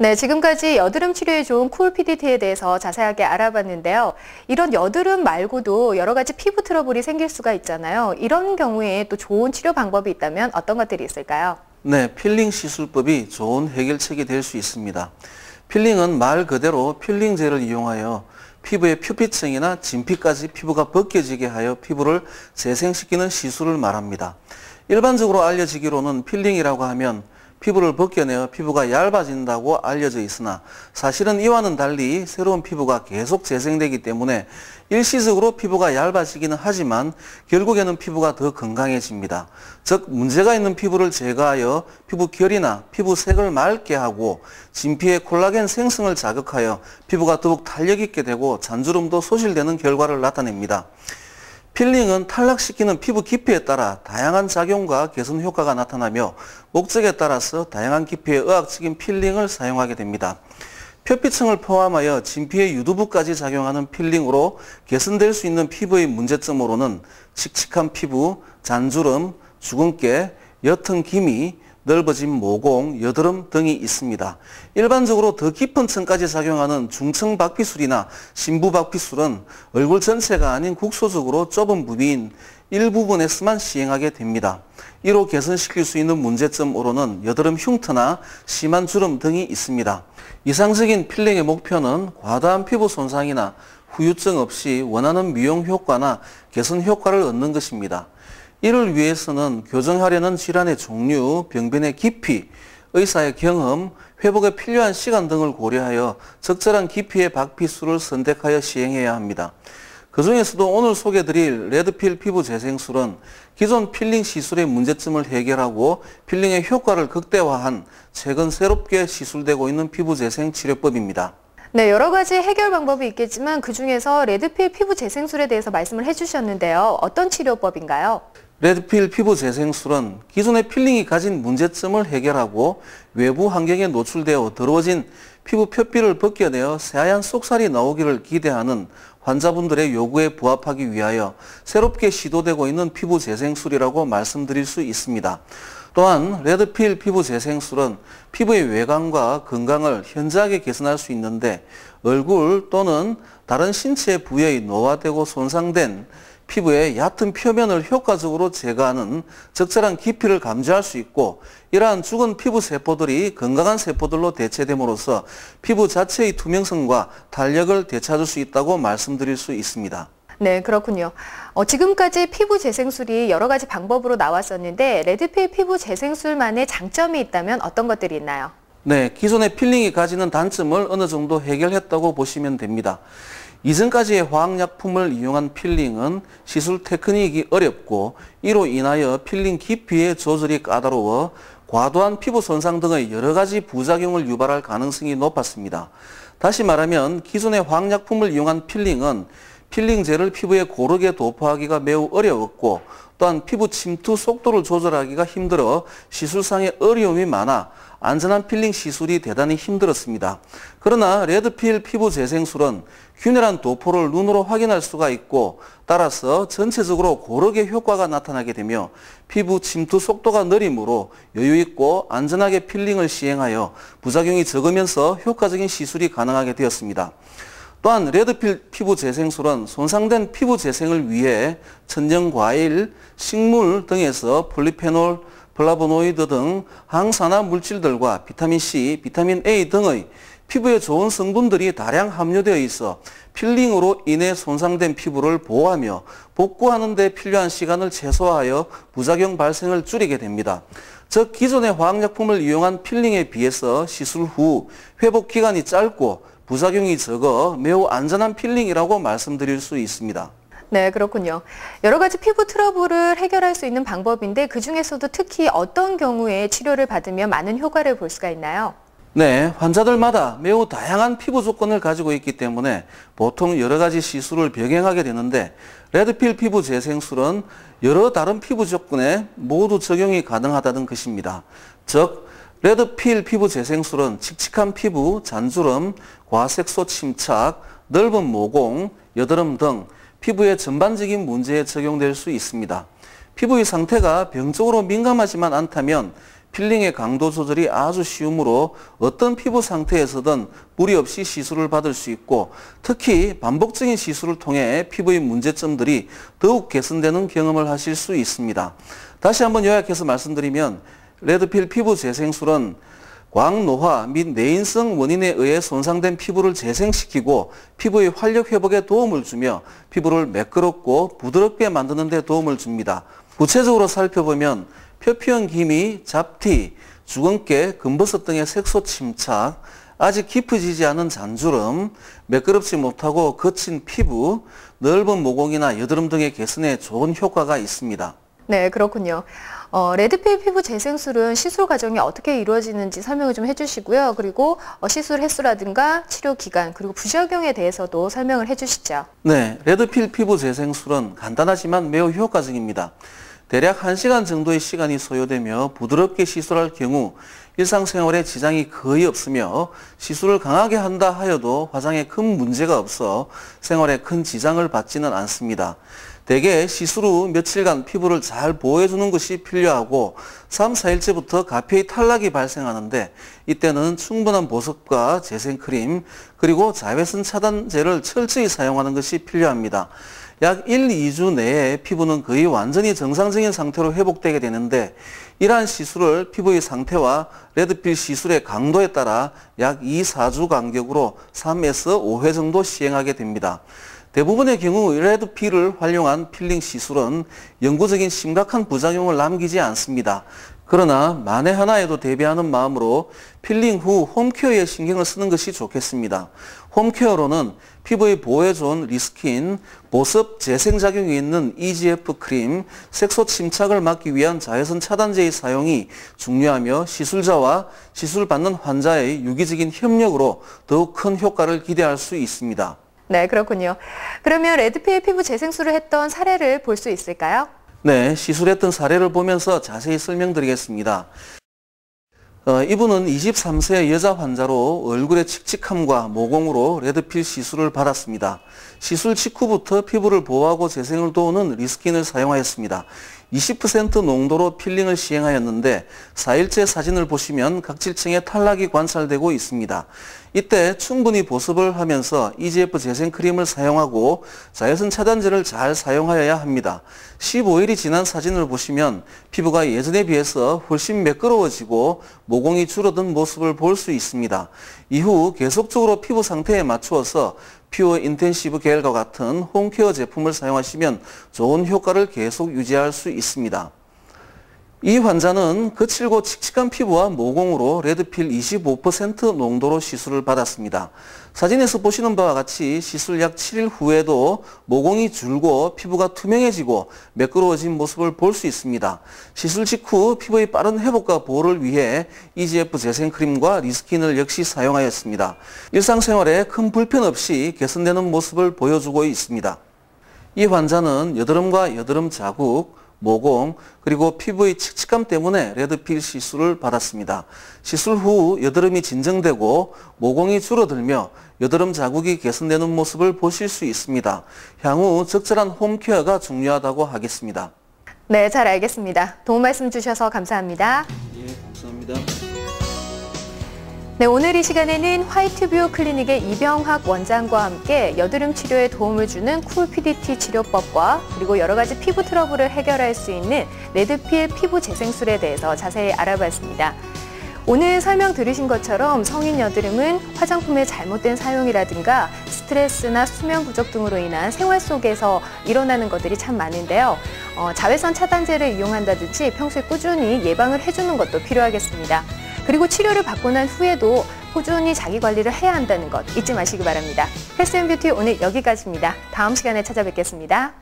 네, 지금까지 여드름 치료에 좋은 쿨 PDT에 대해서 자세하게 알아봤는데요. 이런 여드름 말고도 여러 가지 피부 트러블이 생길 수가 있잖아요. 이런 경우에 또 좋은 치료 방법이 있다면 어떤 것들이 있을까요? 네, 필링 시술법이 좋은 해결책이 될 수 있습니다. 필링은 말 그대로 필링제를 이용하여 피부의 표피층이나 진피까지 피부가 벗겨지게 하여 피부를 재생시키는 시술을 말합니다. 일반적으로 알려지기로는 필링이라고 하면 피부를 벗겨내어 피부가 얇아진다고 알려져 있으나 사실은 이와는 달리 새로운 피부가 계속 재생되기 때문에 일시적으로 피부가 얇아지기는 하지만 결국에는 피부가 더 건강해집니다. 즉 문제가 있는 피부를 제거하여 피부 결이나 피부 색을 맑게 하고 진피의 콜라겐 생성을 자극하여 피부가 더욱 탄력 있게 되고 잔주름도 소실되는 결과를 나타냅니다. 필링은 탈락시키는 피부 깊이에 따라 다양한 작용과 개선 효과가 나타나며 목적에 따라서 다양한 깊이의 의학적인 필링을 사용하게 됩니다. 표피층을 포함하여 진피의 유두부까지 작용하는 필링으로 개선될 수 있는 피부의 문제점으로는 칙칙한 피부, 잔주름, 주근깨, 옅은 기미, 넓어진 모공, 여드름 등이 있습니다. 일반적으로 더 깊은 층까지 작용하는 중층 박피술이나 심부 박피술은 얼굴 전체가 아닌 국소적으로 좁은 부위인 일부분에서만 시행하게 됩니다. 이로 개선시킬 수 있는 문제점으로는 여드름 흉터나 심한 주름 등이 있습니다. 이상적인 필링의 목표는 과다한 피부 손상이나 후유증 없이 원하는 미용 효과나 개선 효과를 얻는 것입니다. 이를 위해서는 교정하려는 질환의 종류, 병변의 깊이, 의사의 경험, 회복에 필요한 시간 등을 고려하여 적절한 깊이의 박피술을 선택하여 시행해야 합니다. 그 중에서도 오늘 소개드릴 레드필 피부 재생술은 기존 필링 시술의 문제점을 해결하고 필링의 효과를 극대화한 최근 새롭게 시술되고 있는 피부 재생 치료법입니다. 네, 여러 가지 해결 방법이 있겠지만 그중에서 레드필 피부 재생술에 대해서 말씀을 해주셨는데요. 어떤 치료법인가요? 레드필 피부 재생술은 기존의 필링이 가진 문제점을 해결하고 외부 환경에 노출되어 더러워진 피부 표피를 벗겨내어 새하얀 속살이 나오기를 기대하는 환자분들의 요구에 부합하기 위하여 새롭게 시도되고 있는 피부 재생술이라고 말씀드릴 수 있습니다. 또한 레드필 피부 재생술은 피부의 외관과 건강을 현저하게 개선할 수 있는데 얼굴 또는 다른 신체 부위의 노화되고 손상된 피부의 얕은 표면을 효과적으로 제거하는 적절한 깊이를 감지할 수 있고 이러한 죽은 피부 세포들이 건강한 세포들로 대체됨으로써 피부 자체의 투명성과 탄력을 되찾을 수 있다고 말씀드릴 수 있습니다. 네, 그렇군요. 지금까지 피부 재생술이 여러 가지 방법으로 나왔었는데 레드필 피부 재생술만의 장점이 있다면 어떤 것들이 있나요? 네, 기존의 필링이 가지는 단점을 어느 정도 해결했다고 보시면 됩니다. 이전까지의 화학약품을 이용한 필링은 시술 테크닉이 어렵고 이로 인하여 필링 깊이의 조절이 까다로워 과도한 피부 손상 등의 여러 가지 부작용을 유발할 가능성이 높았습니다. 다시 말하면 기존의 화학약품을 이용한 필링은 필링제를 피부에 고르게 도포하기가 매우 어려웠고 또한 피부 침투 속도를 조절하기가 힘들어 시술상의 어려움이 많아 안전한 필링 시술이 대단히 힘들었습니다. 그러나 레드필 피부 재생술은 균일한 도포를 눈으로 확인할 수가 있고 따라서 전체적으로 고르게 효과가 나타나게 되며 피부 침투 속도가 느리므로 여유있고 안전하게 필링을 시행하여 부작용이 적으면서 효과적인 시술이 가능하게 되었습니다. 또한 레드필 피부 재생술은 손상된 피부 재생을 위해 천연과일, 식물 등에서 폴리페놀, 플라보노이드 등 항산화 물질들과 비타민C, 비타민 A 등의 피부에 좋은 성분들이 다량 함유되어 있어 필링으로 인해 손상된 피부를 보호하며 복구하는 데 필요한 시간을 최소화하여 부작용 발생을 줄이게 됩니다. 즉 기존의 화학약품을 이용한 필링에 비해서 시술 후 회복 기간이 짧고 부작용이 적어 매우 안전한 필링이라고 말씀드릴 수 있습니다. 네, 그렇군요. 여러 가지 피부 트러블을 해결할 수 있는 방법인데 그중에서도 특히 어떤 경우에 치료를 받으면 많은 효과를 볼 수가 있나요? 네, 환자들마다 매우 다양한 피부 조건을 가지고 있기 때문에 보통 여러 가지 시술을 병행하게 되는데 레드필 피부 재생술은 여러 다른 피부 조건에 모두 적용이 가능하다는 것입니다. 즉 레드필 피부 재생술은 칙칙한 피부, 잔주름, 과색소 침착, 넓은 모공, 여드름 등 피부의 전반적인 문제에 적용될 수 있습니다. 피부의 상태가 병적으로 민감하지만 않다면 필링의 강도 조절이 아주 쉬우므로 어떤 피부 상태에서든 무리 없이 시술을 받을 수 있고 특히 반복적인 시술을 통해 피부의 문제점들이 더욱 개선되는 경험을 하실 수 있습니다. 다시 한번 요약해서 말씀드리면 레드필 피부 재생술은 광노화 및 내인성 원인에 의해 손상된 피부를 재생시키고 피부의 활력 회복에 도움을 주며 피부를 매끄럽고 부드럽게 만드는 데 도움을 줍니다. 구체적으로 살펴보면 표피형 기미, 잡티, 주근깨, 금버섯 등의 색소 침착, 아직 깊어지지 않은 잔주름, 매끄럽지 못하고 거친 피부, 넓은 모공이나 여드름 등의 개선에 좋은 효과가 있습니다. 네, 그렇군요. 레드필 피부 재생술은 시술 과정이 어떻게 이루어지는지 설명을 좀 해주시고요. 그리고 시술 횟수라든가 치료 기간, 그리고 부작용에 대해서도 설명을 해주시죠. 네, 레드필 피부 재생술은 간단하지만 매우 효과적입니다. 대략 1시간 정도의 시간이 소요되며 부드럽게 시술할 경우 일상생활에 지장이 거의 없으며 시술을 강하게 한다 하여도 화장에 큰 문제가 없어 생활에 큰 지장을 받지는 않습니다. 대개 시술 후 며칠간 피부를 잘 보호해주는 것이 필요하고 3, 4일째부터 가피의 탈락이 발생하는데 이때는 충분한 보습과 재생크림 그리고 자외선 차단제를 철저히 사용하는 것이 필요합니다. 약 1, 2주 내에 피부는 거의 완전히 정상적인 상태로 회복되게 되는데 이러한 시술을 피부의 상태와 레드필 시술의 강도에 따라 약 2, 4주 간격으로 3에서 5회 정도 시행하게 됩니다. 대부분의 경우 레드필을 활용한 필링 시술은 영구적인 심각한 부작용을 남기지 않습니다. 그러나 만에 하나에도 대비하는 마음으로 필링 후 홈케어에 신경을 쓰는 것이 좋겠습니다. 홈케어로는 피부의 보호에 좋은 리스킨, 보습, 재생작용이 있는 EGF 크림, 색소 침착을 막기 위한 자외선 차단제의 사용이 중요하며 시술자와 시술받는 환자의 유기적인 협력으로 더욱 큰 효과를 기대할 수 있습니다. 네, 그렇군요. 그러면 레드필 피부 재생술을 했던 사례를 볼 수 있을까요? 네, 시술했던 사례를 보면서 자세히 설명드리겠습니다. 이분은 23세 여자 환자로 얼굴의 칙칙함과 모공으로 레드필 시술을 받았습니다. 시술 직후부터 피부를 보호하고 재생을 도우는 리스킨을 사용하였습니다. 20% 농도로 필링을 시행하였는데 4일째 사진을 보시면 각질층에 탈락이 관찰되고 있습니다. 이때 충분히 보습을 하면서 EGF 재생크림을 사용하고 자외선 차단제를 잘 사용하여야 합니다. 15일이 지난 사진을 보시면 피부가 예전에 비해서 훨씬 매끄러워지고 모공이 줄어든 모습을 볼 수 있습니다. 이후 계속적으로 피부 상태에 맞추어서 퓨어 인텐시브 겔과 같은 홈케어 제품을 사용하시면 좋은 효과를 계속 유지할 수 있습니다. 이 환자는 거칠고 칙칙한 피부와 모공으로 레드필 25% 농도로 시술을 받았습니다. 사진에서 보시는 바와 같이 시술 약 7일 후에도 모공이 줄고 피부가 투명해지고 매끄러워진 모습을 볼 수 있습니다. 시술 직후 피부의 빠른 회복과 보호를 위해 EGF 재생크림과 리스킨을 역시 사용하였습니다. 일상생활에 큰 불편 없이 개선되는 모습을 보여주고 있습니다. 이 환자는 여드름과 여드름 자국, 모공, 그리고 피부의 칙칙함 때문에 레드필 시술을 받았습니다. 시술 후 여드름이 진정되고 모공이 줄어들며 여드름 자국이 개선되는 모습을 보실 수 있습니다. 향후 적절한 홈케어가 중요하다고 하겠습니다. 네, 잘 알겠습니다. 도움 말씀 주셔서 감사합니다. 예, 감사합니다. 네, 오늘 이 시간에는 화이트뷰 클리닉의 이병학 원장과 함께 여드름 치료에 도움을 주는 쿨 PDT 치료법과 그리고 여러 가지 피부 트러블을 해결할 수 있는 레드필 피부 재생술에 대해서 자세히 알아봤습니다. 오늘 설명 들으신 것처럼 성인 여드름은 화장품의 잘못된 사용이라든가 스트레스나 수면 부족 등으로 인한 생활 속에서 일어나는 것들이 참 많은데요. 자외선 차단제를 이용한다든지 평소에 꾸준히 예방을 해주는 것도 필요하겠습니다. 그리고 치료를 받고 난 후에도 꾸준히 자기 관리를 해야 한다는 것 잊지 마시기 바랍니다. 헬스앤뷰티 오늘 여기까지입니다. 다음 시간에 찾아뵙겠습니다.